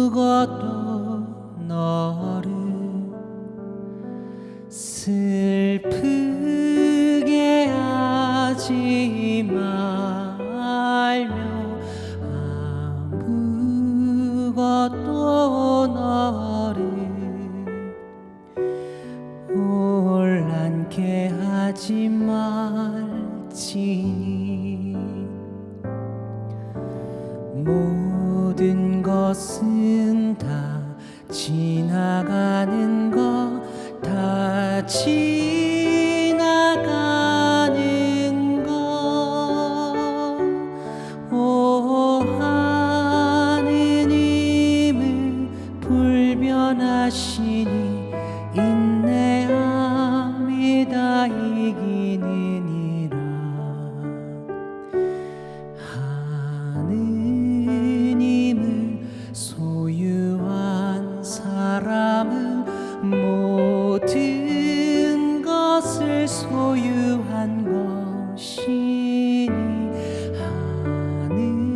아무것도 너를 슬프게 하지 말며 아무것도 너를 혼란케 하지 말지니 모든 것은 다 지나가는 것 다 지나가는 것 오 하느님은 불변하시니 인내함이 다 이기느니라 하느님을 소유한 사람은 모든 것을 소유한 것이니 하느님만으로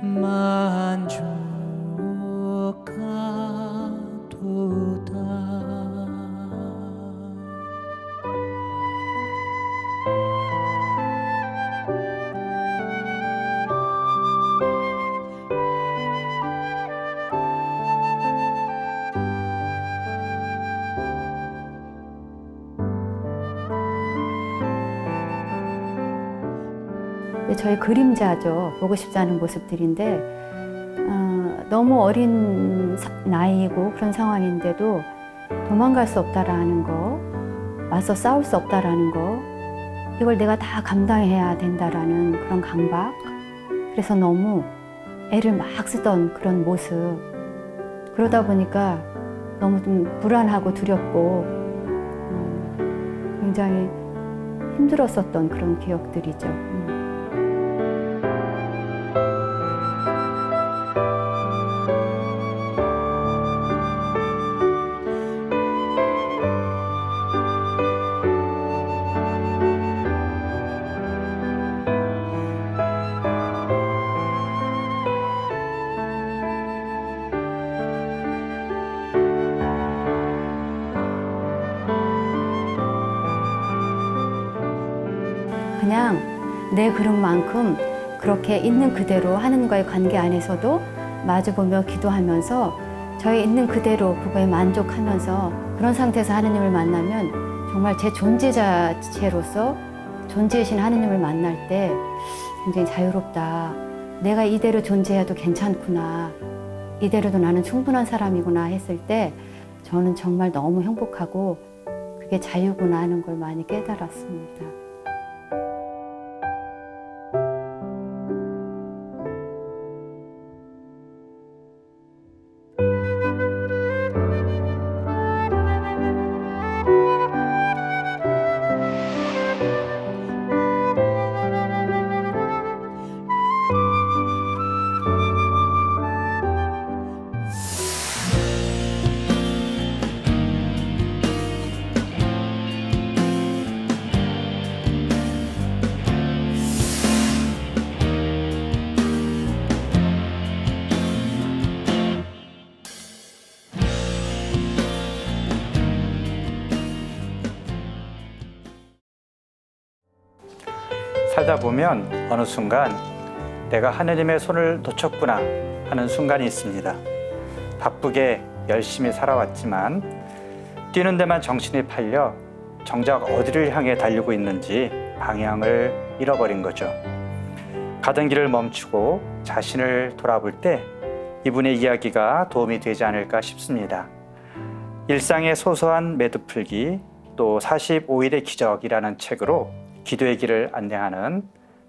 만족하도다. 저희 그림자죠. 보고 싶지 않은 모습들인데 너무 어린 나이고 그런 상황인데도 도망갈 수 없다라는 거, 맞서 싸울 수 없다라는 거, 이걸 내가 다 감당해야 된다라는 그런 강박, 그래서 너무 애를 막 쓰던 그런 모습, 그러다 보니까 너무 좀 불안하고 두렵고 굉장히 힘들었었던 그런 기억들이죠. 그냥 내 그릇만큼 그렇게 있는 그대로 하나님과의 관계 안에서도 마주보며 기도하면서 저의 있는 그대로 그거에 만족하면서 그런 상태에서 하느님을 만나면 정말 제 존재 자체로서 존재이신 하느님을 만날 때 굉장히 자유롭다. 내가 이대로 존재해도 괜찮구나. 이대로도 나는 충분한 사람이구나 했을 때 저는 정말 너무 행복하고 그게 자유구나 하는 걸 많이 깨달았습니다. 살다 보면 어느 순간 내가 하느님의 손을 놓쳤구나 하는 순간이 있습니다. 바쁘게 열심히 살아왔지만 뛰는 데만 정신이 팔려 정작 어디를 향해 달리고 있는지 방향을 잃어버린 거죠. 가던 길을 멈추고 자신을 돌아볼 때 이분의 이야기가 도움이 되지 않을까 싶습니다. 일상의 소소한 매듭풀기, 또 45일의 기적이라는 책으로 기도의 길을 안내하는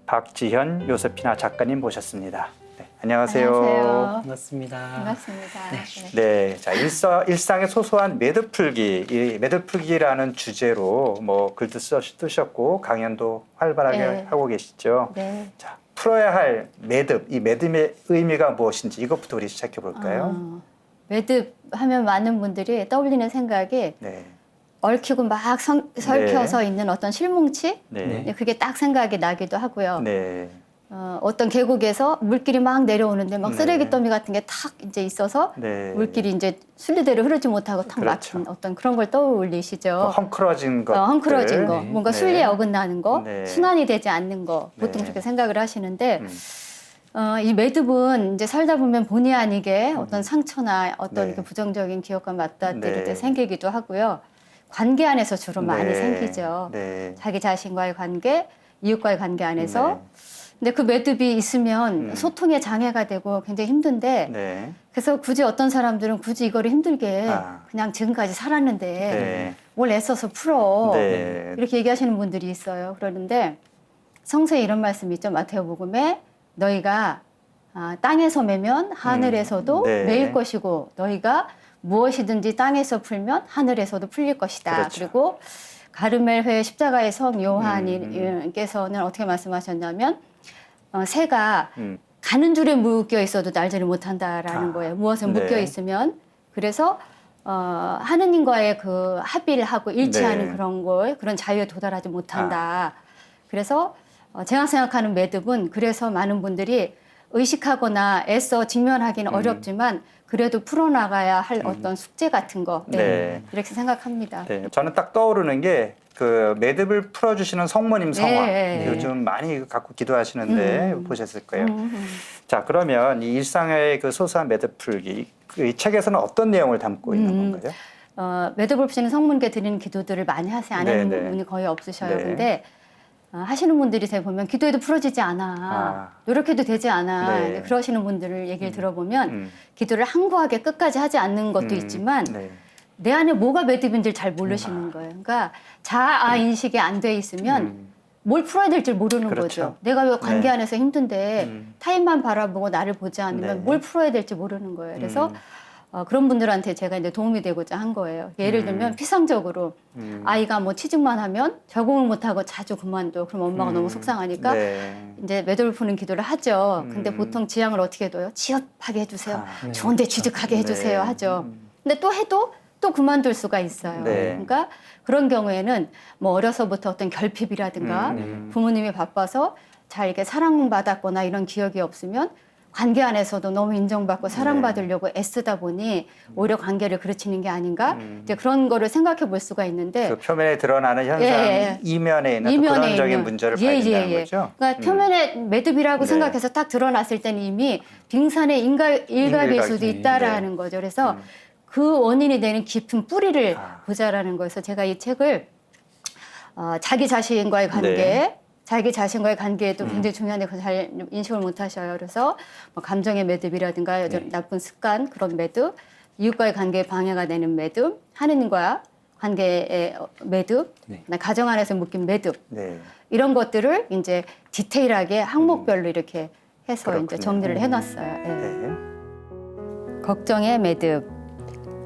박지현 요세피나 작가님 모셨습니다. 네, 안녕하세요. 안녕하세요. 반갑습니다. 반갑습니다. 네, 자 일상의 소소한 매듭풀기, 이 매듭풀기라는 주제로 뭐 글도 쓰셨고 강연도 활발하게 네. 하고 계시죠. 네. 자, 풀어야 할 매듭, 이 매듭의 의미가 무엇인지 이것부터 우리 시작해 볼까요? 매듭 하면 많은 분들이 떠올리는 생각이 네, 얽히고 막 설켜서 있는 어떤 실뭉치? 네. 그게 딱 생각이 나기도 하고요. 네. 어떤 계곡에서 물길이 막 내려오는데 막 네. 쓰레기 더미 같은 게 탁 이제 있어서 네. 물길이 이제 순리대로 흐르지 못하고 탁 그렇죠. 막힌 어떤 그런 걸 떠올리시죠. 헝클어진 것. 헝클어진 거, 뭔가 네. 순리에 어긋나는 거, 네. 순환이 되지 않는 거 보통 네. 그렇게 생각을 하시는데 음. 이 매듭은 이제 살다 보면 본의 아니게 어떤 상처나 어떤 네. 이렇게 부정적인 기억과 맞닿을 네. 때 생기기도 하고요. 관계 안에서 주로 많이 네. 생기죠. 네. 자기 자신과의 관계, 이웃과의 관계 안에서. 네. 근데 그 매듭이 있으면 소통에 장애가 되고 굉장히 힘든데 네. 그래서 굳이 어떤 사람들은 굳이 이거를 힘들게 아. 그냥 지금까지 살았는데 네. 뭘 애써서 풀어. 네. 이렇게 얘기하시는 분들이 있어요. 그러는데 성서에 이런 말씀이 있죠. 마태복음에 너희가 땅에서 매면 하늘에서도 네. 매일 것이고 너희가 무엇이든지 땅에서 풀면 하늘에서도 풀릴 것이다. 그렇죠. 그리고 가르멜회 십자가의 성 요한께서는 어떻게 말씀하셨냐면 새가 가는 줄에 묶여 있어도 날지를 못한다라는 거예요. 무엇에 네. 묶여 있으면. 그래서 하느님과의 그 합의를 하고 일치하는 네. 그런 자유에 도달하지 못한다. 그래서 제가 생각하는 매듭은 그래서 많은 분들이 의식하거나 애써 직면하기는 어렵지만 그래도 풀어나가야 할 어떤 숙제 같은 거 네. 이렇게 생각합니다. 네. 저는 딱 떠오르는 게 그 매듭을 풀어주시는 성모님 성화. 네. 요즘 많이 갖고 기도하시는데 보셨을 거예요. 음. 자, 그러면 이 일상의 그 소소한 매듭 풀기, 이 책에서는 어떤 내용을 담고 있는 건가요? 매듭을 푸시는 성문께 드리는 기도들을 많이 하세요. 안 하는 네네. 분이 거의 없으셔요. 네. 근데 하시는 분들이 제 보면 기도해도 풀어지지 않아. 노력해도 되지 않아. 네. 그러시는 분들을 얘기를 들어보면 음. 기도를 항구하게 끝까지 하지 않는 것도 있지만 네. 내 안에 뭐가 매듭인지를 잘 모르시는 거예요. 그러니까 자아 인식이 안 돼 있으면 뭘 풀어야 될지 모르는 그렇죠. 거죠. 내가 왜 관계 네. 안에서 힘든데 타인만 바라보고 나를 보지 않으면 네. 뭘 풀어야 될지 모르는 거예요. 그래서 그런 분들한테 제가 이제 도움이 되고자 한 거예요. 예를 들면 피상적으로 아이가 뭐 취직만 하면 적응을 못하고 자주 그만둬. 그럼 엄마가 너무 속상하니까 네. 이제 매듭을 푸는 기도를 하죠. 근데 보통 지향을 어떻게 해둬요? 취업하게 해주세요. 네. 좋은데 취직하게 해주세요. 네. 하죠. 근데 또 해도 또 그만둘 수가 있어요. 네. 그러니까 그런 경우에는 뭐 어려서부터 어떤 결핍이라든가 부모님이 바빠서 잘 이렇게 사랑받았거나 이런 기억이 없으면 관계 안에서도 너무 인정받고 사랑받으려고 애쓰다 보니 오히려 관계를 그르치는 게 아닌가? 이제 그런 거를 생각해 볼 수가 있는데 그 표면에 드러나는 현상 예. 이면에 있는 또 이면에 근원적인 있는 문제를 봐야 된다는 거죠. 그러니까 표면에 매듭이라고 네. 생각해서 딱 드러났을 때는 이미 빙산의 일각일 수도 일각이, 있다라는 네. 거죠. 그래서 그 원인이 되는 깊은 뿌리를 보자라는 거에서 제가 이 책을 자기 자신과의 관계, 네. 자기 자신과의 관계에도 굉장히 중요한데 그걸 잘 인식을 못 하셔요. 그래서 뭐 감정의 매듭이라든가 나쁜 습관, 그런 매듭, 이웃과의 관계에 방해가 되는 매듭, 하느님과 관계의 매듭, 가정 안에서 묶인 매듭, 네. 이런 것들을 이제 디테일하게 항목별로 이렇게 해서 그렇군요. 이제 정리를 해놨어요. 예. 네. 걱정의 매듭.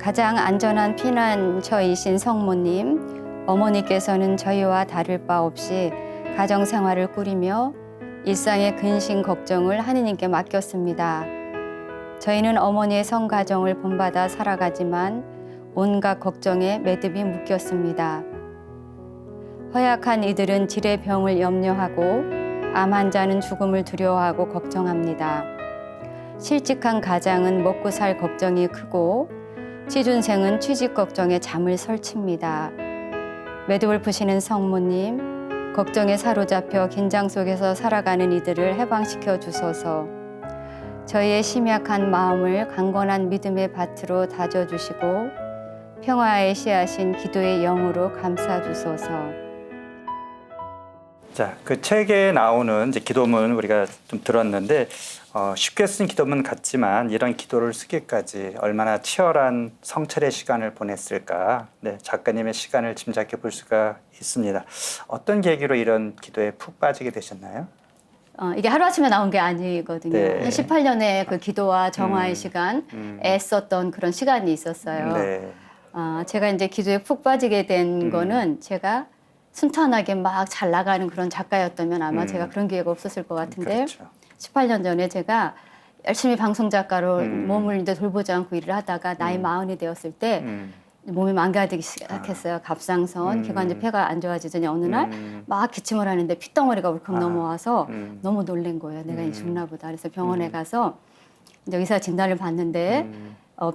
가장 안전한 피난처이신 성모님, 어머니께서는 저희와 다를 바 없이 가정 생활을 꾸리며 일상의 근심 걱정을 하느님께 맡겼습니다. 저희는 어머니의 성가정을 본받아 살아가지만 온갖 걱정에 매듭이 묶였습니다. 허약한 이들은 질의 병을 염려하고 암 환자는 죽음을 두려워하고 걱정합니다. 실직한 가장은 먹고 살 걱정이 크고 취준생은 취직 걱정에 잠을 설칩니다. 매듭을 푸시는 성모님, 걱정에 사로잡혀 긴장 속에서 살아가는 이들을 해방시켜 주소서. 저희의 심약한 마음을 강건한 믿음의 밭으로 다져주시고 평화의 씨앗인 기도의 영으로 감싸 주소서. 자, 그 책에 나오는 이제 기도문 우리가 좀 들었는데 쉽게 쓴 기도문 같지만 이런 기도를 쓰기까지 얼마나 치열한 성찰의 시간을 보냈을까? 네, 작가님의 시간을 짐작해 볼 수가 있습니다. 어떤 계기로 이런 기도에 푹 빠지게 되셨나요? 이게 하루아침에 나온 게 아니거든요. 네. 한 18년의 그 기도와 정화의 시간, 애썼던 그런 시간이 있었어요. 네. 제가 이제 기도에 푹 빠지게 된 거는 제가 순탄하게 막 잘 나가는 그런 작가였다면 아마 제가 그런 기회가 없었을 것 같은데 그렇죠. 18년 전에 제가 열심히 방송 작가로 몸을 이제 돌보지 않고 일을 하다가 나이 40이 되었을 때 몸이 망가지기 시작했어요. 갑상선, 기관지 폐가 안 좋아지더니 어느 날 막 기침을 하는데 핏덩어리가 울컥 넘어와서 너무 놀란 거예요. 내가 이제 죽나 보다. 그래서 병원에 가서 이제 의사 진단을 받는데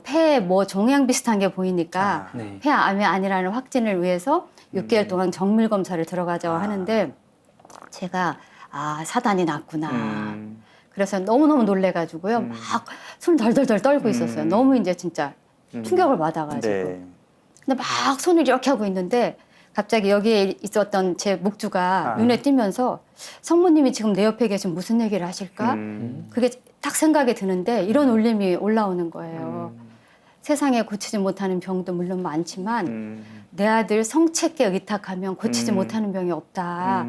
폐에 뭐 종양 비슷한 게 보이니까 네. 폐암이 아니라는 확진을 위해서 6개월 동안 정밀 검사를 들어가자고 하는데 제가 사단이 났구나. 그래서 너무너무 놀래가지고요. 막 손 덜덜덜 떨고 있었어요. 너무 이제 진짜 충격을 받아가지고. 네. 근데 막 손을 이렇게 하고 있는데 갑자기 여기에 있었던 제 목주가 눈에 띄면서 성모님이 지금 내 옆에 계신 무슨 얘기를 하실까? 그게 딱 생각이 드는데 이런 울림이 올라오는 거예요. 세상에 고치지 못하는 병도 물론 많지만 내 아들 성책께 의탁하면 고치지 못하는 병이 없다.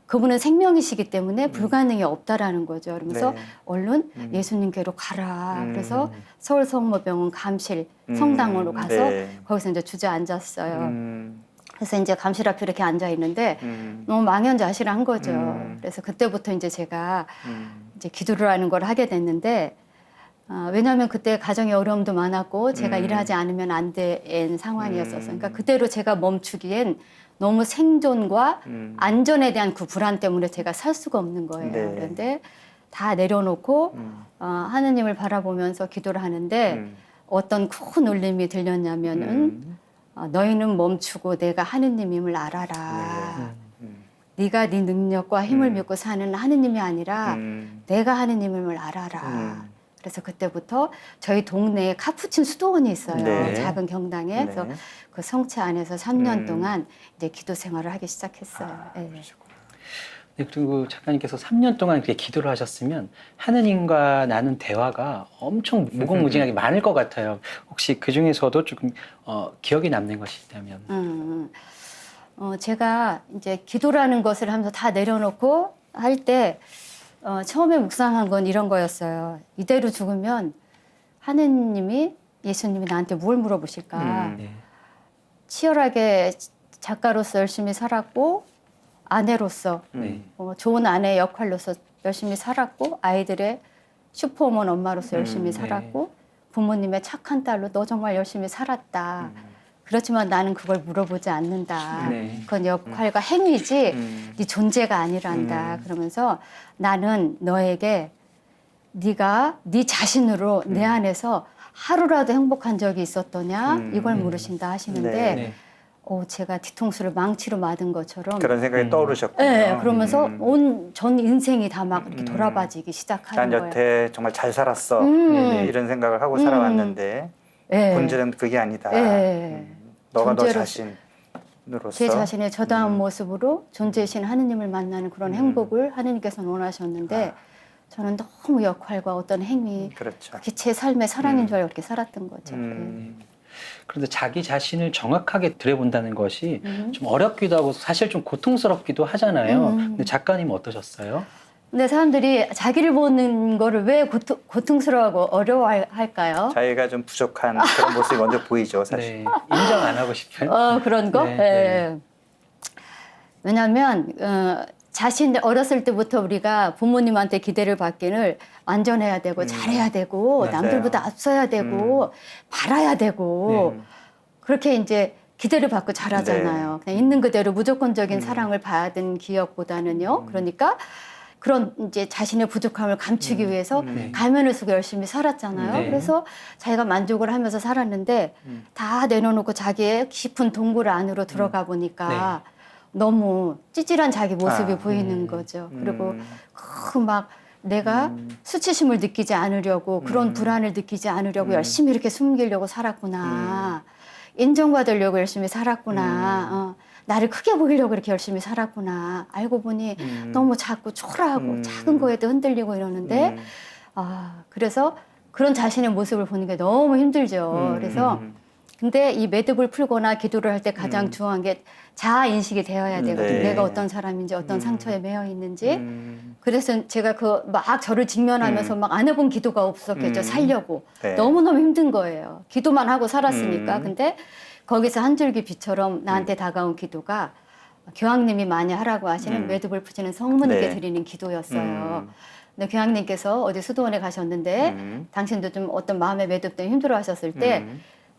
그분은 생명이시기 때문에 불가능이 없다라는 거죠. 그러면서 네. 얼른 예수님께로 가라. 그래서 서울성모병원 감실 성당으로 가서 네. 거기서 이제 주저앉았어요. 그래서 이제 감실 앞에 이렇게 앉아 있는데 너무 망연자실한 거죠. 그래서 그때부터 이제 제가 이제 기도를 하는 걸 하게 됐는데 왜냐하면 그때 가정의 어려움도 많았고 제가 일하지 않으면 안 된 상황이었어서 그러니까 그대로 제가 멈추기엔 너무 생존과 안전에 대한 그 불안 때문에 제가 살 수가 없는 거예요. 네. 그런데 다 내려놓고 하느님을 바라보면서 기도를 하는데 어떤 큰 울림이 들렸냐면은 너희는 멈추고 내가 하느님임을 알아라. 네가 네 능력과 힘을 믿고 사는 하느님이 아니라 내가 하느님임을 알아라. 그래서 그때부터 저희 동네에 카푸친 수도원이 있어요. 네. 작은 경당에. 그래서 네. 그 성체 안에서 3년 동안 이제 기도 생활을 하기 시작했어요. 예. 네, 그리고 작가님께서 3년 동안 그렇게 기도를 하셨으면 하느님과 나눈 대화가 엄청 무궁무진하게 많을 것 같아요. 혹시 그 중에서도 조금 기억에 남는 것이 있다면? 제가 이제 기도라는 것을 하면서 다 내려놓고 할 때 처음에 묵상한 건 이런 거였어요. 이대로 죽으면 하느님이 예수님이 나한테 뭘 물어보실까? 네. 치열하게 작가로서 열심히 살았고 아내로서 네. 좋은 아내의 역할로서 열심히 살았고 아이들의 슈퍼우먼 엄마로서 열심히 살았고 부모님의 착한 딸로 너 정말 열심히 살았다. 그렇지만 나는 그걸 물어보지 않는다. 네. 그건 역할과 행위지 네 존재가 아니란다. 그러면서 나는 너에게 네가 네 자신으로 내 안에서 하루라도 행복한 적이 있었더냐 이걸 물으신다 하시는데 네. 제가 뒤통수를 망치로 맞은 것처럼 그런 생각이 떠오르셨군요. 네, 그러면서 온 전 인생이 다 막 이렇게 돌아봐지기 난 시작하는 거예요. 여태 정말 잘 살았어. 네네. 이런 생각을 하고 살아왔는데 네. 본질은 그게 아니다. 네. 너가 너 존재로- 자신으로서 제 자신의 저다운 모습으로 존재이신 하느님을 만나는 그런 행복을 하느님께서는 원하셨는데 저는 너무 역할과 어떤 행위 그렇죠. 그게 제 삶의 사랑인 줄 알고 그렇게 살았던 거죠. 그런데 자기 자신을 정확하게 들여본다는 것이 음. 좀 어렵기도 하고 사실 좀 고통스럽기도 하잖아요. 근데 작가님은 어떠셨어요? 근데 사람들이 자기를 보는 거를 왜 고통스러워하고 어려워할까요? 자기가 좀 부족한 그런 모습이 먼저 보이죠, 사실. 네. 인정 안 하고 싶은? 그런 거? 네, 예. 네. 왜냐하면 자신 어렸을 때부터 우리가 부모님한테 기대를 받기를 완전해야 되고 잘해야 되고 맞아요. 남들보다 앞서야 되고 바라야 되고 네. 그렇게 이제 기대를 받고 자라잖아요. 그냥 있는 그대로 무조건적인 사랑을 받은 기억보다는요. 그러니까 그런 이제 자신의 부족함을 감추기 위해서 가면을 쓰고 열심히 살았잖아요. 네. 그래서 자기가 만족을 하면서 살았는데 다 내려놓고 자기의 깊은 동굴 안으로 들어가 보니까 너무 찌질한 자기 모습이 보이는 거죠. 그리고 그 막 내가 수치심을 느끼지 않으려고 그런 불안을 느끼지 않으려고 열심히 이렇게 숨기려고 살았구나. 인정받으려고 열심히 살았구나. 나를 크게 보이려고 이렇게 열심히 살았구나. 알고 보니 너무 작고 초라하고 작은 거에도 흔들리고 이러는데 그래서 그런 자신의 모습을 보는 게 너무 힘들죠. 그래서 근데 이 매듭을 풀거나 기도를 할 때 가장 중요한 게 자아 인식이 되어야 되거든요. 네. 내가 어떤 사람인지 어떤 상처에 매여 있는지. 그래서 제가 그 막 저를 직면하면서 막 안 해본 기도가 없었겠죠. 살려고. 네. 너무너무 힘든 거예요. 기도만 하고 살았으니까. 근데 거기서 한 줄기 빛처럼 나한테 다가온 기도가 교황님이 많이 하라고 하시는 매듭을 푸시는 성모님께 네. 드리는 기도였어요. 근데 교황님께서 어디 수도원에 가셨는데 당신도 좀 어떤 마음의 매듭 때문에 힘들어 하셨을 때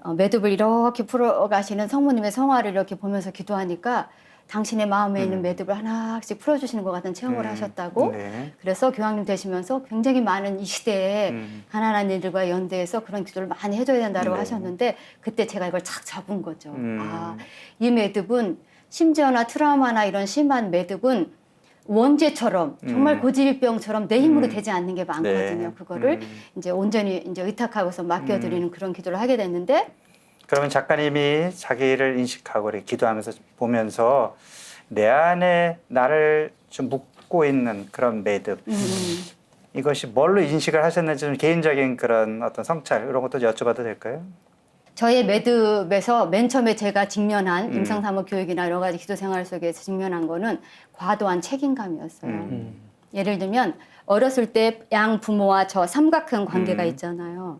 매듭을 이렇게 풀어가시는 성모님의 성화를 이렇게 보면서 기도하니까 당신의 마음에 있는 매듭을 하나씩 풀어주시는 것 같은 체험을 하셨다고. 네. 그래서 교황님 되시면서 굉장히 많은 이 시대에 가난한 이들과 연대해서 그런 기도를 많이 해줘야 된다고 네. 하셨는데 그때 제가 이걸 착 잡은 거죠. 아, 이 매듭은 심지어나 트라우마나 이런 심한 매듭은 원죄처럼 정말 고질병처럼 내 힘으로 되지 않는 게 많거든요. 네. 그거를 이제 온전히 이제 의탁하고서 맡겨드리는 그런 기도를 하게 됐는데 그러면 작가님이 자기를 인식하고 이렇게 기도하면서 보면서 내 안에 나를 좀 묶고 있는 그런 매듭 이것이 뭘로 인식을 하셨는지 좀 개인적인 그런 어떤 성찰 이런 것도 여쭤봐도 될까요? 저의 매듭에서 맨 처음에 제가 직면한 임상사모 교육이나 여러 가지 기도 생활 속에서 직면한 거는 과도한 책임감이었어요. 예를 들면 어렸을 때 양 부모와 저 삼각형 관계가 있잖아요.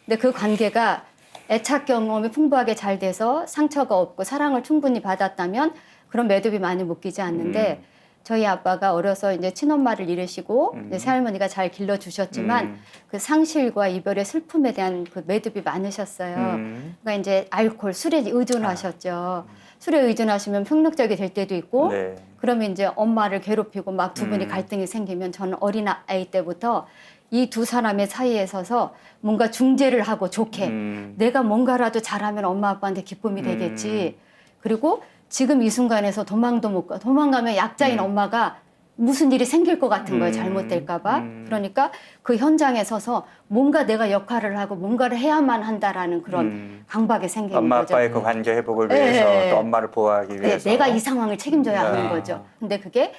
근데 그 관계가 애착 경험이 풍부하게 잘 돼서 상처가 없고 사랑을 충분히 받았다면 그런 매듭이 많이 묶이지 않는데 저희 아빠가 어려서 이제 친엄마를 잃으시고 이제 새할머니가 잘 길러주셨지만 그 상실과 이별의 슬픔에 대한 그 매듭이 많으셨어요. 그러니까 이제 알코올, 술에 의존하셨죠. 술에 의존하시면 폭력적이 될 때도 있고 네. 그러면 이제 엄마를 괴롭히고 막 두 분이 갈등이 생기면 저는 어린 아이 때부터 이 두 사람의 사이에 서서 뭔가 중재를 하고 좋게 내가 뭔가라도 잘하면 엄마 아빠한테 기쁨이 되겠지. 그리고 지금 이 순간에서 도망도 못 가. 도망가면 약자인 엄마가 무슨 일이 생길 것 같은 거예요. 잘못될까 봐. 그러니까 그 현장에 서서 뭔가 내가 역할을 하고 뭔가를 해야만 한다라는 그런 강박이 생기는 엄마 거죠. 아빠의 그 관계 회복을 위해서 네. 또 엄마를 보호하기 네, 위해서 내가 이 상황을 책임져야 하는 네. 거죠. 근데 그게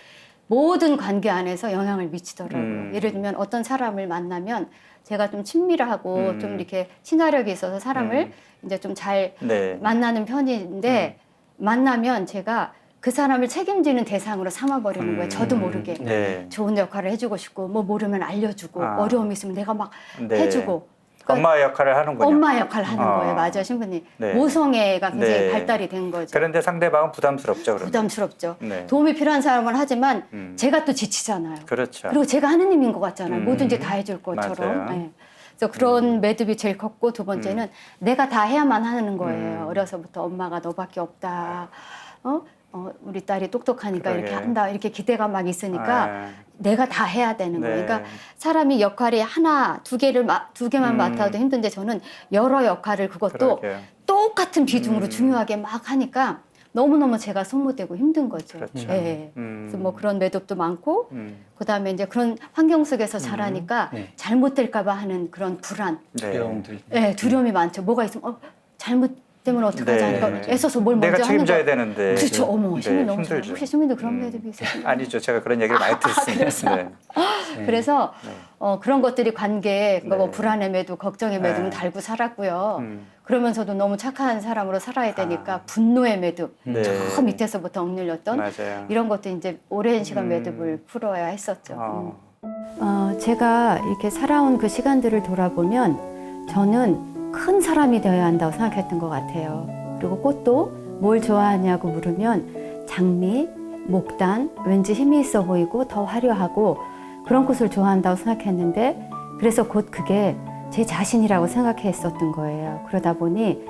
모든 관계 안에서 영향을 미치더라고요. 예를 들면 어떤 사람을 만나면 제가 좀 친밀하고 좀 이렇게 친화력이 있어서 사람을 이제 좀 잘 네. 만나는 편인데 만나면 제가 그 사람을 책임지는 대상으로 삼아버리는 거예요. 저도 모르게. 네. 좋은 역할을 해주고 싶고 뭐 모르면 알려주고 아. 어려움이 있으면 내가 막 네. 해주고 엄마 역할을 하는군요. 엄마 역할을 하는 아. 거예요. 맞아요, 신부님. 네. 모성애가 굉장히 네. 발달이 된 거죠. 그런데 상대방은 부담스럽죠. 그러면. 부담스럽죠. 네. 도움이 필요한 사람은 하지만 제가 또 지치잖아요. 그렇죠. 그리고 제가 하느님인 것 같잖아요. 뭐든지 다 해줄 것처럼. 맞아요. 네. 그래서 그런 매듭이 제일 컸고 두 번째는 내가 다 해야만 하는 거예요. 어려서부터 엄마가 너밖에 없다. 우리 딸이 똑똑하니까 그러게. 이렇게 한다. 이렇게 기대가 막 있으니까 아. 내가 다 해야 되는 거예요. 네. 그러니까 사람이 역할이 하나, 두 개만 맡아도 힘든데 저는 여러 역할을 그것도 그러게요. 똑같은 비중으로 중요하게 막 하니까 너무너무 제가 소모되고 힘든 거죠. 그렇죠. 예. 그래서 뭐 그런 매듭도 많고 그다음에 이제 그런 환경 속에서 자라니까 네. 잘못될까 봐 하는 그런 불안, 네. 두려움들. 예, 두려움이 많죠. 뭐가 있으면 잘못되면 어떡하지 네. 하니까 애써서 뭘 내가 먼저 하는 책임져야 거. 되는데. 그렇죠. 어머, 신부 너무 힘들죠. 좋아요. 혹시 신부도 그런 매듭이 있으신가요? 아니죠. 제가 그런 얘기를 많이 듣습니다. 네. 그래서 그런 것들이 관계에 뭐 네. 불안의 매듭, 걱정의 매듭은 네. 달고 살았고요. 그러면서도 너무 착한 사람으로 살아야 되니까 분노의 매듭, 네. 저 밑에서부터 억눌렸던 맞아요. 이런 것도 이제 오랜 시간 매듭을 풀어야 했었죠. 제가 이렇게 살아온 그 시간들을 돌아보면 저는 큰 사람이 되어야 한다고 생각했던 것 같아요. 그리고 꽃도 뭘 좋아하냐고 물으면 장미, 목단, 왠지 힘이 있어 보이고 더 화려하고 그런 꽃을 좋아한다고 생각했는데 그래서 곧 그게 제 자신이라고 생각했었던 거예요. 그러다 보니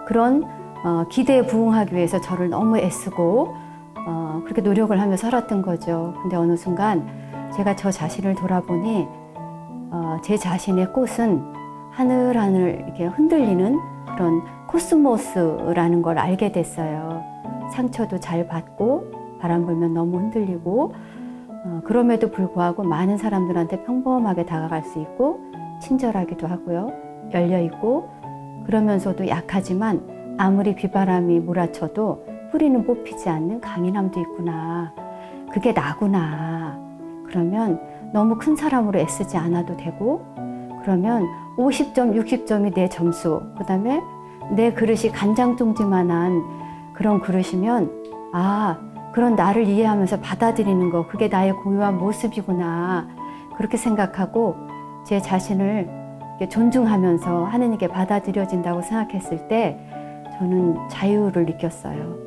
그런 기대에 부응하기 위해서 저를 너무 애쓰고 그렇게 노력을 하며 살았던 거죠. 근데 어느 순간 제가 저 자신을 돌아보니 제 자신의 꽃은 하늘하늘 이렇게 흔들리는 그런 코스모스라는 걸 알게 됐어요. 상처도 잘 받고 바람 불면 너무 흔들리고 그럼에도 불구하고 많은 사람들한테 평범하게 다가갈 수 있고 친절하기도 하고요. 열려있고 그러면서도 약하지만 아무리 비바람이 몰아쳐도 뿌리는 뽑히지 않는 강인함도 있구나. 그게 나구나. 그러면 너무 큰 사람으로 애쓰지 않아도 되고 그러면 50점, 60점이 내 점수 그다음에 내 그릇이 간장종지만한 그런 그릇이면 그런 나를 이해하면서 받아들이는 거 그게 나의 고유한 모습이구나. 그렇게 생각하고 제 자신을 존중하면서 하느님께 받아들여진다고 생각했을 때 저는 자유를 느꼈어요.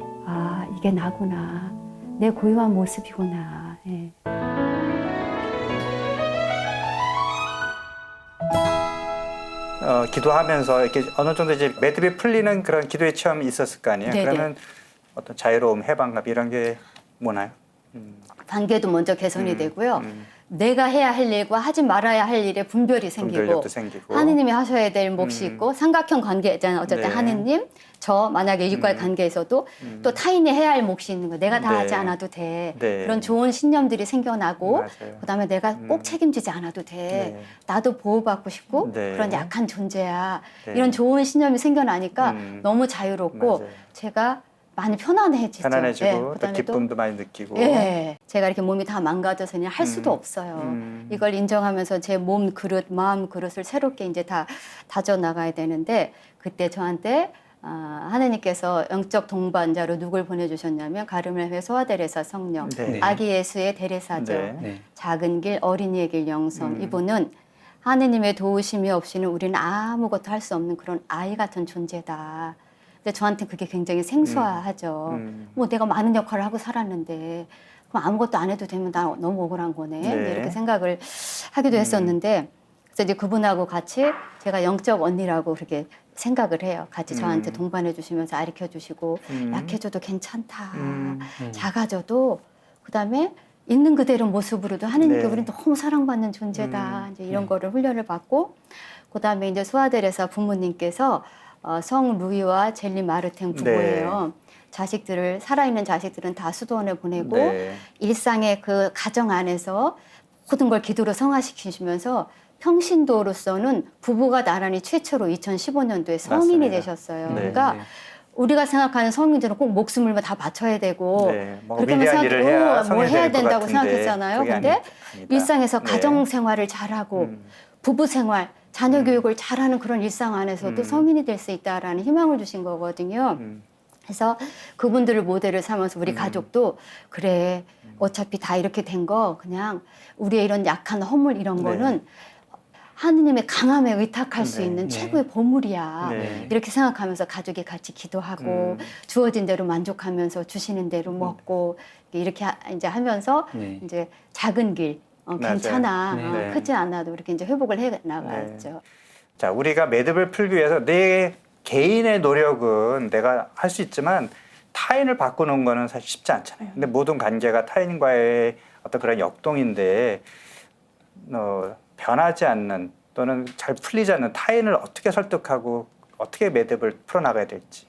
이게 나구나. 내 고유한 모습이구나. 예. 기도하면서 이렇게 어느 정도 이제 매듭이 풀리는 그런 기도의 체험이 있었을 거 아니에요. 네네. 그러면 어떤 자유로움, 해방감 이런 게 뭐나요? 관계도 먼저 개선이 되고요. 내가 해야 할 일과 하지 말아야 할 일에 분별이 생기고, 분별력도 생기고. 하느님이 하셔야 될 몫이 있고, 삼각형 관계잖아요. 어쨌든 네. 하느님, 저 만약에 이과의 관계에서도 또 타인이 해야 할 몫이 있는 거. 내가 다 네. 하지 않아도 돼. 네. 그런 좋은 신념들이 생겨나고, 맞아요. 그다음에 내가 꼭 책임지지 않아도 돼. 네. 나도 보호받고 싶고 네. 그런 약한 존재야. 네. 이런 좋은 신념이 생겨나니까 너무 자유롭고 맞아요. 제가 많이 편안해지죠. 편안해지고 또 그다음에 기쁨도 많이 느끼고. 예, 제가 이렇게 몸이 다 망가져서 그냥 할 수도 없어요. 이걸 인정하면서 제 몸 그릇, 마음 그릇을 새롭게 이제 다 다져 나가야 되는데 그때 저한테 하나님께서 영적 동반자로 누굴 보내주셨냐면 가르멜회 소아데레사 성령, 네. 아기 예수의 데레사죠. 네. 네. 작은 길, 어린이의 길 영성. 이분은 하느님의 도우심이 없이는 우리는 아무것도 할 수 없는 그런 아이 같은 존재다. 근데 저한테 그게 굉장히 생소하죠. 뭐 내가 많은 역할을 하고 살았는데 그럼 아무것도 안 해도 되면 나 너무 억울한 거네. 네. 이제 이렇게 생각을 하기도 했었는데 그래서 이제 그분하고 같이 제가 영적 언니라고 그렇게 생각을 해요. 같이 저한테 동반해 주시면서 가르쳐 주시고 약해져도 괜찮다. 작아져도 그다음에 있는 그대로 모습으로도 하느님께 네. 우리는 너무 사랑받는 존재다. 이제 이런 거를 훈련을 받고 그다음에 이제 소아데레사 부모님께서 성 루이와 젤리 마르탱 부부예요. 자식들을 살아있는 자식들은 다 수도원에 보내고 네. 일상의 그 가정 안에서 모든 걸 기도로 성화시키시면서 평신도로서는 부부가 나란히 최초로 2015년도에 성인이 맞습니다. 되셨어요. 네. 그러니까 네. 우리가 생각하는 성인들은 꼭 목숨을 다 바쳐야 되고 네. 뭐 그렇게만 위대한 일을 해야 뭘 성인이 해야 될 것 된다고 같은데 생각했잖아요. 그게 근데 아닙니다. 일상에서 네. 가정 생활을 잘하고 부부 생활, 자녀 교육을 잘하는 그런 일상 안에서도 성인이 될 수 있다라는 희망을 주신 거거든요. 그래서 그분들을 모델을 삼아서 우리 가족도 그래 어차피 다 이렇게 된 거 그냥 우리의 이런 약한 허물 이런 네. 거는 하느님의 강함에 의탁할 수 네. 있는 네. 최고의 보물이야. 네. 이렇게 생각하면서 가족이 같이 기도하고 주어진 대로 만족하면서 주시는 대로 먹고 이렇게 이제 하면서 네. 이제 작은 길 괜찮아. 네. 크지 않아도 이렇게 이제 회복을 해 나가죠. 자, 우리가 매듭을 풀기 위해서 내 개인의 노력은 내가 할 수 있지만 타인을 바꾸는 거는 사실 쉽지 않잖아요. 근데 모든 관계가 타인과의 어떤 그런 역동인데 변하지 않는 또는 잘 풀리지 않는 타인을 어떻게 설득하고 어떻게 매듭을 풀어나가야 될지.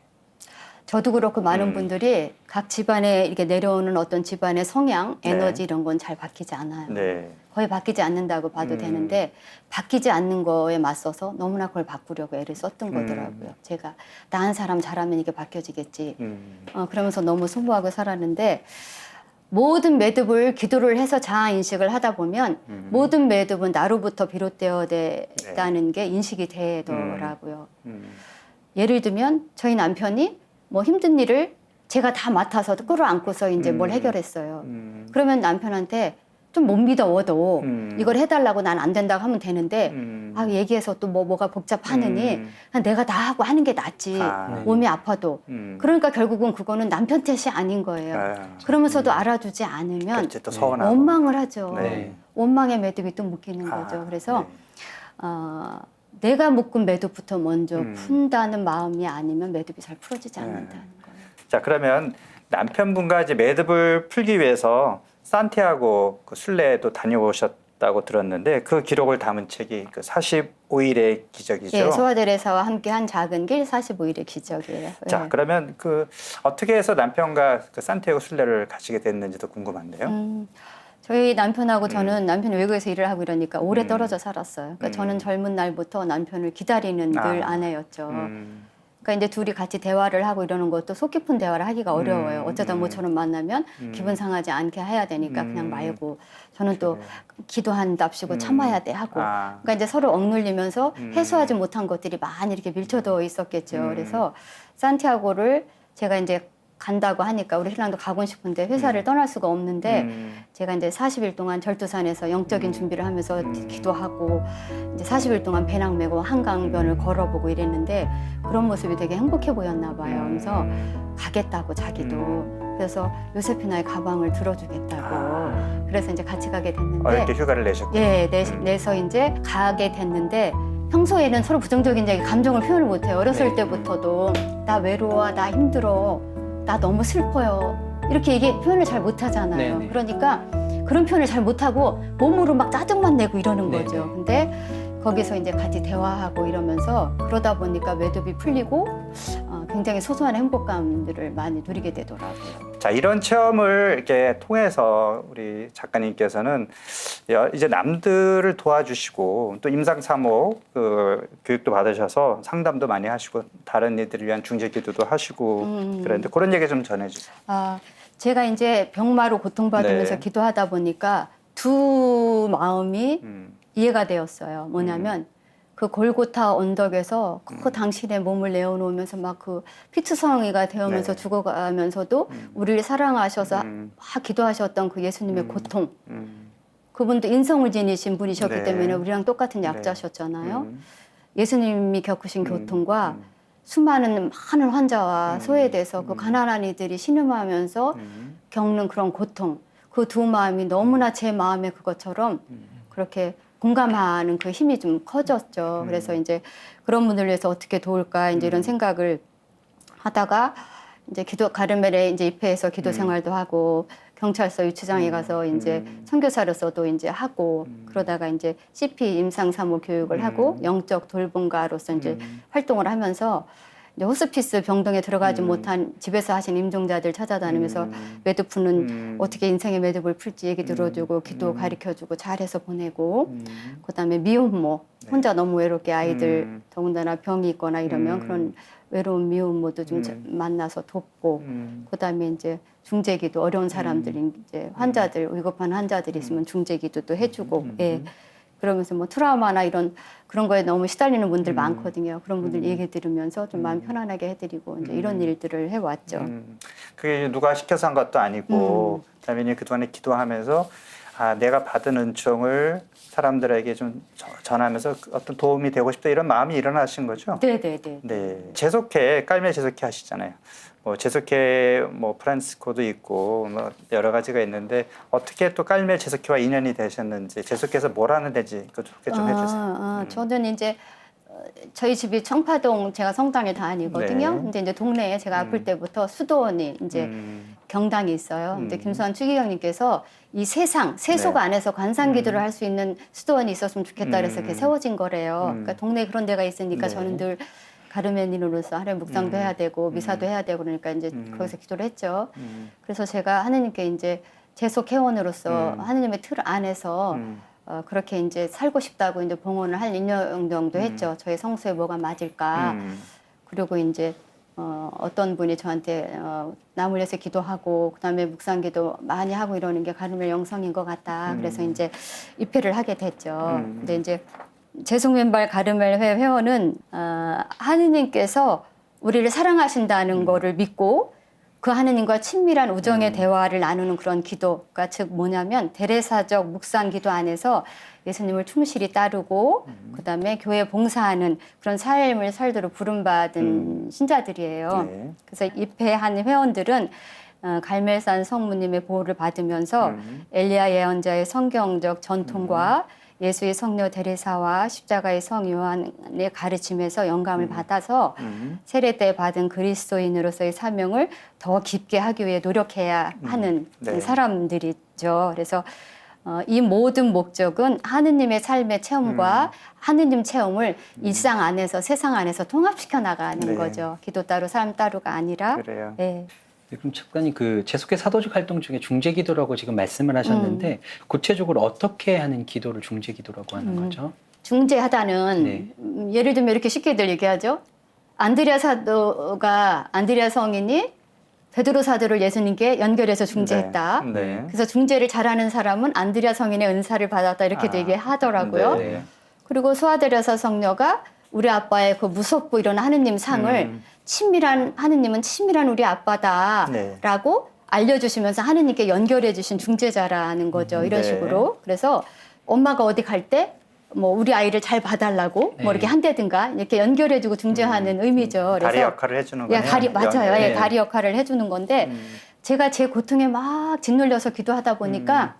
저도 그렇고 많은 분들이 각 집안에 이렇게 내려오는 어떤 집안의 성향, 네. 에너지 이런 건 잘 바뀌지 않아요. 네. 거의 바뀌지 않는다고 봐도 되는데 바뀌지 않는 거에 맞서서 너무나 그걸 바꾸려고 애를 썼던 거더라고요. 제가 나 한 사람 잘하면 이게 바뀌어지겠지. 그러면서 너무 소모하고 살았는데 모든 매듭을 기도를 해서 자아 인식을 하다 보면 모든 매듭은 나로부터 비롯되었다는 게 인식이 되더라고요. 예를 들면 저희 남편이 뭐 힘든 일을 제가 다 맡아서 끌어안고서 이제 뭘 해결했어요. 그러면 남편한테 좀 못 믿어워도 이걸 해달라고 난 안 된다고 하면 되는데 얘기해서 또 뭐가 복잡하느니 그냥 내가 다 하고 하는 게 낫지. 아. 몸이 아파도. 그러니까 결국은 그거는 남편 탓이 아닌 거예요. 아. 그러면서도 알아주지 않으면 그렇지, 또 서운하고. 원망을 하죠. 네. 원망의 매듭이 또 묶이는 거죠. 그래서 네. 내가 묶은 매듭부터 먼저 푼다는 마음이 아니면 매듭이 잘 풀어지지 않는다는 거예요. 자, 그러면 남편분과 이제 매듭을 풀기 위해서 산티아고 그 순례도 다녀오셨다고 들었는데 그 기록을 담은 책이 그 45일의 기적이죠. 예, 소아데레사와 함께한 작은 길 45일의 기적이에요. 자, 예. 그러면 그 어떻게 해서 남편과 그 산티아고 순례를 가시게 됐는지도 궁금한데요. 저희 남편하고 저는 남편이 외국에서 일을 하고 이러니까 오래 떨어져 살았어요. 그러니까 저는 젊은 날부터 남편을 기다리는 늘 아내였죠. 그러니까 이제 둘이 같이 대화를 하고 이러는 것도 속 깊은 대화를 하기가 어려워요. 어쩌다 모처럼 만나면 기분 상하지 않게 해야 되니까 그냥 말고 저는 또 기도한답시고 참아야 돼 하고 그러니까 이제 서로 억눌리면서 해소하지 못한 것들이 많이 이렇게 밀쳐져 있었겠죠. 그래서 산티아고를 제가 이제 간다고 하니까 우리 신랑도 가고 싶은데 회사를 떠날 수가 없는데 제가 이제 40일 동안 절두산에서 영적인 준비를 하면서 기도하고 이제 40일 동안 배낭 메고 한강변을 걸어보고 이랬는데 그런 모습이 되게 행복해 보였나 봐요. 그래서 가겠다고 자기도 그래서 요세피나의 가방을 들어주겠다고 그래서 이제 같이 가게 됐는데 어렵게 휴가를 내셨고. 예, 내서 이제 가게 됐는데 평소에는 서로 부정적인 얘기, 감정을 표현을 못해요. 어렸을 네. 때부터도 나 외로워, 나 힘들어, 나 너무 슬퍼요. 이렇게 이게 표현을 잘 못하잖아요. 네, 네. 그러니까 그런 표현을 잘 못하고 몸으로 막 짜증만 내고 이러는 네, 거죠. 네. 근데 거기서 이제 같이 대화하고 이러면서 그러다 보니까 매듭이 풀리고 굉장히 소소한 행복감들을 많이 누리게 되더라고요. 자, 이런 체험을 이렇게 통해서 우리 작가님께서는 이제 남들을 도와주시고 또 임상사목 그 교육도 받으셔서 상담도 많이 하시고 다른 이들을 위한 중재기도도 하시고 그런데 그런 얘기 좀 전해주세요. 제가 이제 병마로 고통받으면서 네. 기도하다 보니까 두 마음이 이해가 되었어요. 뭐냐면 그 골고타 언덕에서 그 당신의 몸을 내어놓으면서 막 그 피투성이가 되어면서 네. 죽어가면서도 우리를 사랑하셔서 막 기도하셨던 그 예수님의 고통. 그분도 인성을 지니신 분이셨기 네. 때문에 우리랑 똑같은 네. 약자셨잖아요. 예수님이 겪으신 고통과 음. 수많은 많은 환자와 소외돼서 그 가난한 이들이 신음하면서 겪는 그런 고통. 그 두 마음이 너무나 제 마음에 그것처럼 그렇게 공감하는 그 힘이 좀 커졌죠. 그래서 이제 그런 분들 위해서 어떻게 도울까 이제 이런 생각을 하다가 이제 기도 가르멜에 이제 입회해서 기도 생활도 하고 경찰서 유치장에 가서 이제 선교사로서도 이제 하고 그러다가 이제 CP 임상사모 교육을 하고 영적 돌봄가로서 이제 활동을 하면서 이제 호스피스 병동에 들어가지 못한 집에서 하신 임종자들 찾아다니면서 매듭 푸는 어떻게 인생의 매듭을 풀지 얘기 들어주고 기도 가르쳐주고 잘해서 보내고 그다음에 미혼모 혼자 너무 외롭게 아이들 더군다나 병이 있거나 이러면 그런 외로운 미혼모도 좀 만나서 돕고 그다음에 이제 중재기도 어려운 사람들이 이제 환자들 위급한 환자들이 있으면 중재기도도 해주고 예. 그러면서 뭐 트라우마나 이런 그런 거에 너무 시달리는 분들 많거든요. 그런 분들 얘기 들으면서 좀 마음 편안하게 해드리고 이제 이런 일들을 해왔죠. 그게 누가 시켜서 한 것도 아니고 자매님이 그동안에 기도하면서 내가 받은 은총을 사람들에게 좀 전하면서 어떤 도움이 되고 싶다 이런 마음이 일어나신 거죠? 네네네. 네. 재속회, 깔메 재속회 하시잖아요. 뭐 재속회 뭐 프란시스코도 있고 뭐 여러 가지가 있는데 어떻게 또 깔메 재속회와 인연이 되셨는지 재속회에서 뭘 하는 데지 그 소개 좀 해주세요. 저는 이제 저희 집이 청파동 제가 성당에 다니거든요. 네. 근데 이제 동네에 제가 아플 때부터 수도원이 이제 경당이 있어요. 근데 김수환 추기경님께서 이 세속 네. 안에서 관상기도를 할 수 있는 수도원이 있었으면 좋겠다 그래서 이렇게 세워진 거래요. 그러니까 동네에 그런 데가 있으니까 네. 저는 늘 가르멘인으로서 하루에 묵상도 해야 되고 미사도 해야 되고 그러니까 이제 거기서 기도를 했죠. 그래서 제가 하느님께 이제 재속 회원으로서 하느님의 틀 안에서 그렇게 이제 살고 싶다고 이제 봉헌을 한 1년 정도 했죠. 저의 성수에 뭐가 맞을까. 그리고 이제 어떤 분이 저한테 남 흘려서 기도하고 그다음에 묵상기도 많이 하고 이러는 게 가르멜 영성인 것 같다. 그래서 이제 입회를 하게 됐죠. 근데 이제 재송왼발 가르멜 회원은 하느님께서 우리를 사랑하신다는 거를 믿고 그 하느님과 친밀한 우정의 대화를 나누는 그런 기도가 즉 뭐냐면 데레사적 묵상 기도 안에서 예수님을 충실히 따르고 그다음에 교회 봉사하는 그런 삶을 살도록 부름받은 신자들이에요. 네. 그래서 입회한 회원들은 갈멜산 성모님의 보호를 받으면서 엘리야 예언자의 성경적 전통과 예수의 성녀 데레사와 십자가의 성 요한의 가르침에서 영감을 받아서 세례 때 받은 그리스도인으로서의 사명을 더 깊게 하기 위해 노력해야 하는 네. 사람들이죠. 그래서 이 모든 목적은 하느님의 삶의 체험과 하느님 체험을 일상 안에서 세상 안에서 통합시켜 나가는 네. 거죠. 기도 따로 삶 따로가 아니라. 그래요. 네. 네, 그럼 작가님 그 재속회 사도직 활동 중에 중재기도라고 지금 말씀을 하셨는데 구체적으로 어떻게 하는 기도를 중재기도라고 하는 거죠? 중재하다는 네. 예를 들면 이렇게 쉽게들 얘기하죠. 안드레아 사도가 안드레아 성인이 베드로 사도를 예수님께 연결해서 중재했다. 네. 그래서 중재를 잘하는 사람은 안드레아 성인의 은사를 받았다 이렇게도 얘기하더라고요. 네. 그리고 소아데레사 성녀가 우리 아빠의 그 무섭고 이런 하느님 상을 친밀한 하느님은 친밀한 우리 아빠다라고 알려주시면서 하느님께 연결해 주신 중재자라는 거죠. 이런 네. 식으로. 그래서 엄마가 어디 갈 때 뭐 우리 아이를 잘 봐달라고 네. 뭐 이렇게 한다든가 이렇게 연결해주고 중재하는 의미죠. 다리 역할을 해주는 거예요. 다리 맞아요. 네. 예, 다리 역할을 해주는 건데 제가 제 고통에 막 짓눌려서 기도하다 보니까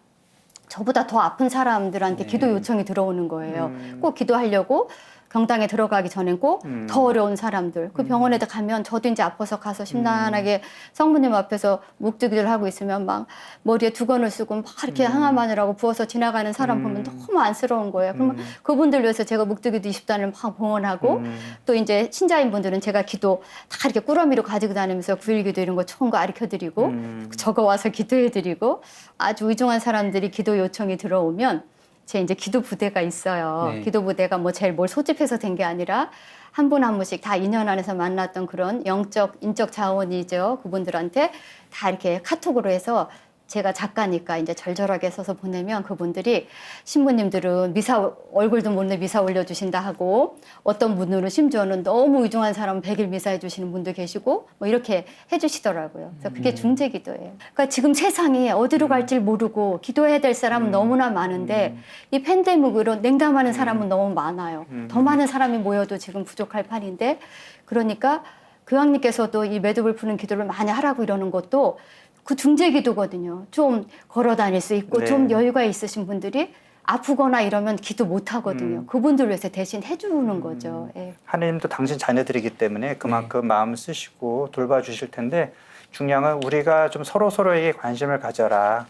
저보다 더 아픈 사람들한테 기도 요청이 들어오는 거예요. 꼭 기도하려고 경당에 들어가기 전엔 꼭 더 어려운 사람들. 그 음. 병원에 가면 저도 이제 아파서 가서 심란하게 성모님 앞에서 묵두기를 하고 있으면 막 머리에 두건을 쓰고 막 이렇게 항암하느라고 부어서 지나가는 사람 보면 너무 안쓰러운 거예요. 그러면 그분들 위해서 제가 묵두기도 20단을 막 봉헌하고 또 이제 신자인 분들은 제가 기도 다 이렇게 꾸러미로 가지고 다니면서 구일기도 이런 거 좋은 거 가르쳐드리고 적어와서 기도해드리고 아주 의중한 사람들이 기도 요청이 들어오면 제 이제 기도 부대가 있어요. 네. 기도 부대가 뭐 제일 뭘 소집해서 된 게 아니라 한 분 한 분씩 다 인연 안에서 만났던 그런 영적, 인적 자원이죠. 그분들한테 다 이렇게 카톡으로 해서 제가 작가니까 이제 절절하게 써서 보내면 그분들이 신부님들은 미사 얼굴도 모르는 미사 올려주신다 하고 어떤 분들은 심지어는 너무 의중한 사람은 100일 미사해 주시는 분도 계시고 뭐 이렇게 해주시더라고요. 그래서 그게 중재기도예요. 그러니까 지금 세상이 어디로 갈지 모르고 기도해야 될 사람은 너무나 많은데 이 팬데믹으로 냉담하는 사람은 너무 많아요. 더 많은 사람이 모여도 지금 부족할 판인데 그러니까 교황님께서도 이 매듭을 푸는 기도를 많이 하라고 이러는 것도 그 중재기도거든요. 좀 걸어 다닐 수 있고 네. 좀 여유가 있으신 분들이 아프거나 이러면 기도 못 하거든요. 그분들 위해서 대신 해주는 거죠. 예. 하느님도 당신 자녀들이기 때문에 그만큼 마음 쓰시고 돌봐주실 텐데 중요한 건 우리가 좀 서로에게 관심을 가져라.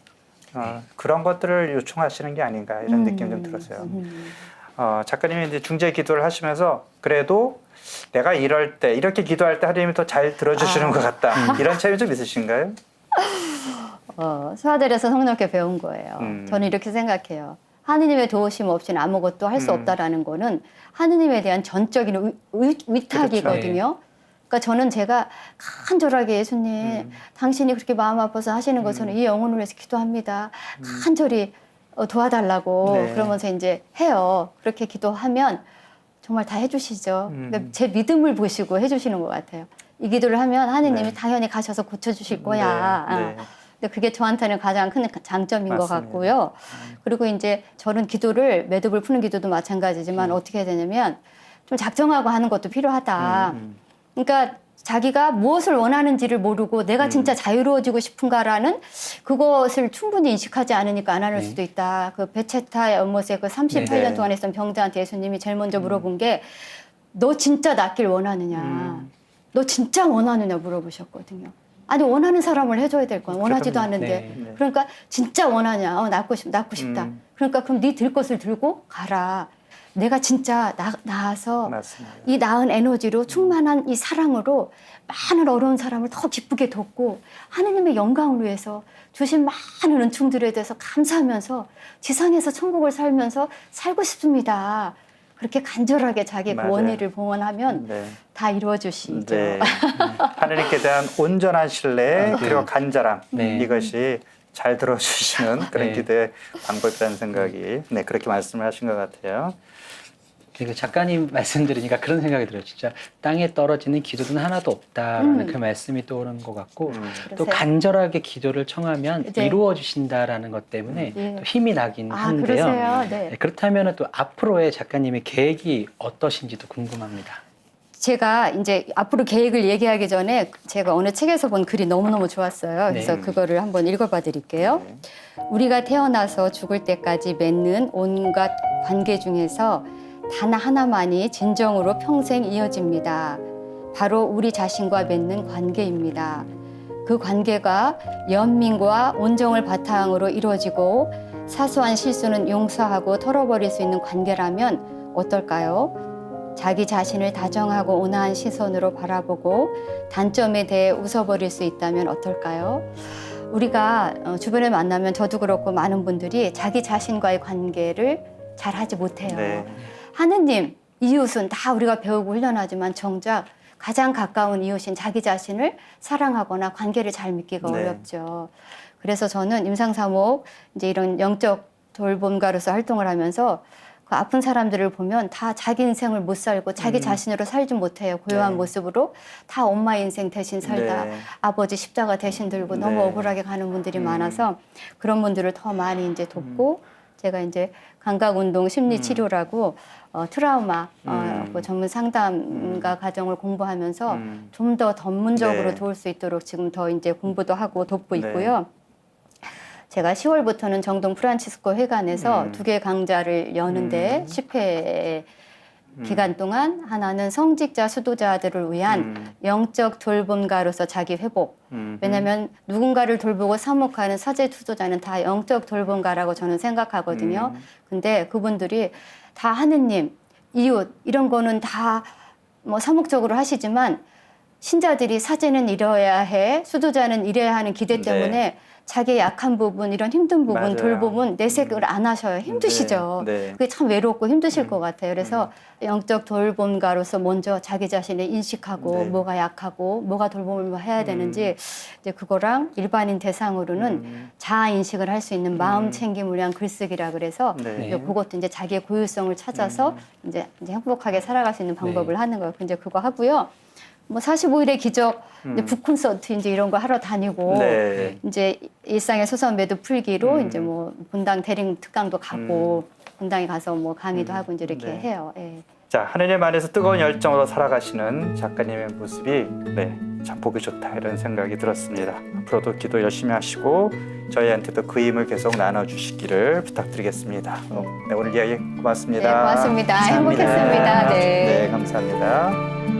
그런 것들을 요청하시는 게 아닌가 이런 느낌이 좀 들었어요. 작가님이 이제 중재 기도를 하시면서 그래도 내가 이럴 때 이렇게 기도할 때 하느님이 더 잘 들어주시는 것 같다. 이런 체험이 좀 있으신가요? 수아들에서 성령께 배운 거예요. 저는 이렇게 생각해요. 하느님의 도우심 없이는 아무것도 할 수 없다라는 거는 하느님에 대한 전적인 위탁이거든요. 그러니까 저는 제가 간절하게 예수님, 당신이 그렇게 마음 아파서 하시는 것은 이 영혼을 위해서 기도합니다. 간절히 도와달라고 네. 그러면서 이제 해요. 그렇게 기도하면 정말 다 해주시죠. 그러니까 제 믿음을 보시고 해주시는 것 같아요. 이 기도를 하면 하느님이 네. 당연히 가셔서 고쳐주실 거야. 네. 근데 그게 저한테는 가장 큰 장점인 것 맞습니다. 같고요. 그리고 이제 저는 기도를 매듭을 푸는 기도도 마찬가지지만 어떻게 해야 되냐면 좀 작정하고 하는 것도 필요하다. 그러니까 자기가 무엇을 원하는지를 모르고 내가 진짜 자유로워지고 싶은가라는 그것을 충분히 인식하지 않으니까 안 하는 수도 있다. 그 베체타 연못에 그 38년 네. 동안 했던 병자한테 예수님이 제일 먼저 물어본 게 너 진짜 낫길 원하느냐. 너 진짜 원하느냐 물어보셨거든요. 아니 원하는 사람을 해줘야 될 건 원하지도 그럼요. 않는데 네. 그러니까 진짜 원하냐 낫고 싶다. 그러니까 그럼 네 들 것을 들고 가라. 내가 진짜 나아서 맞습니다. 이 나은 에너지로 충만한 이 사랑으로 많은 어려운 사람을 더 기쁘게 돕고 하느님의 영광을 위해서 주신 많은 은총들에 대해서 감사하면서 지상에서 천국을 살면서 살고 싶습니다. 그렇게 간절하게 자기 그 맞아요. 원의를 봉헌하면 네. 다 이루어주시죠. 네. 하느님께 대한 온전한 신뢰 그리고 간절함 네. 이것이 잘 들어주시는 그런 네. 기도의 방법이라는 생각이 그렇게 말씀을 하신 것 같아요. 그리고 작가님 말씀 들으니까 그런 생각이 들어요. 진짜 땅에 떨어지는 기도는 하나도 없다라는 그 말씀이 떠오르는 것 같고 또 그러세요. 간절하게 기도를 청하면 네. 이루어 주신다라는 것 때문에 네. 또 힘이 나긴 아, 한데요. 그러세요? 네. 네, 그렇다면 또 앞으로의 작가님의 계획이 어떠신지도 궁금합니다. 제가 이제 앞으로 계획을 얘기하기 전에 제가 어느 책에서 본 글이 너무너무 좋았어요. 그래서 네. 그거를 한번 읽어봐 드릴게요. 우리가 태어나서 죽을 때까지 맺는 온갖 관계 중에서 단 하나만이 진정으로 평생 이어집니다. 바로 우리 자신과 맺는 관계입니다. 그 관계가 연민과 온정을 바탕으로 이루어지고 사소한 실수는 용서하고 털어버릴 수 있는 관계라면 어떨까요? 자기 자신을 다정하고 온화한 시선으로 바라보고 단점에 대해 웃어버릴 수 있다면 어떨까요? 우리가 주변에 만나면 저도 그렇고 많은 분들이 자기 자신과의 관계를 잘 하지 못해요. 네. 하느님, 이웃은 다 우리가 배우고 훈련하지만 정작 가장 가까운 이웃인 자기 자신을 사랑하거나 관계를 잘 맺기가 네. 어렵죠. 그래서 저는 임상사목 이제 이런 영적 돌봄가로서 활동을 하면서 그 아픈 사람들을 보면 다 자기 인생을 못 살고 자기 자신으로 살지 못해요. 고요한 네. 모습으로 다 엄마 인생 대신 살다 네. 아버지 십자가 대신 들고 네. 너무 억울하게 가는 분들이 많아서 그런 분들을 더 많이 이제 돕고 제가 이제 감각운동 심리치료라고 트라우마 그 전문 상담가 과정을 공부하면서 좀 더 전문적으로 네. 도울 수 있도록 지금 더 이제 공부도 하고 돕고 네. 있고요. 제가 10월부터는 정동 프란치스코 회관에서 2개 강좌를 여는데 10회 기간 동안 하나는 성직자 수도자들을 위한 영적 돌봄가로서 자기 회복. 왜냐하면 누군가를 돌보고 사목하는 사제 수도자는 다 영적 돌봄가라고 저는 생각하거든요. 근데 그분들이 다 하느님, 이웃 이런 거는 다 뭐 사목적으로 하시지만 신자들이 사제는 이뤄야 해, 수도자는 이래야 하는 기대 때문에 자기의 약한 부분, 이런 힘든 부분, 맞아요. 돌봄은 내색을 안 하셔요. 힘드시죠. 네. 그게 참 외롭고 힘드실 것 같아요. 그래서 영적 돌봄가로서 먼저 자기 자신을 인식하고 네. 뭐가 약하고 뭐가 돌봄을 해야 되는지 이제 그거랑 일반인 대상으로는 자아 인식을 할 수 있는 마음 챙김을 위한 글쓰기라 그래서 네. 이제 그것도 이제 자기의 고유성을 찾아서 이제 행복하게 살아갈 수 있는 방법을 하는 거예요. 이제 그거 하고요. 뭐 45일의 기적, 이제 북콘서트 이제 이런 거 하러 다니고 네. 이제 일상의 소소한 매도 풀기로 이제 뭐 본당 대림 특강도 가고 본당에 가서 뭐 강의도 하고 이제 이렇게 네. 해요. 예. 자, 하느님 안에서 뜨거운 열정으로 살아가시는 작가님의 모습이 참 보기 좋다 이런 생각이 들었습니다. 앞으로도 기도 열심히 하시고 저희한테도 그 힘을 계속 나눠주시기를 부탁드리겠습니다. 네, 오늘 이야기 고맙습니다. 네, 고맙습니다. 감사합니다. 행복했습니다. 네. 네, 감사합니다.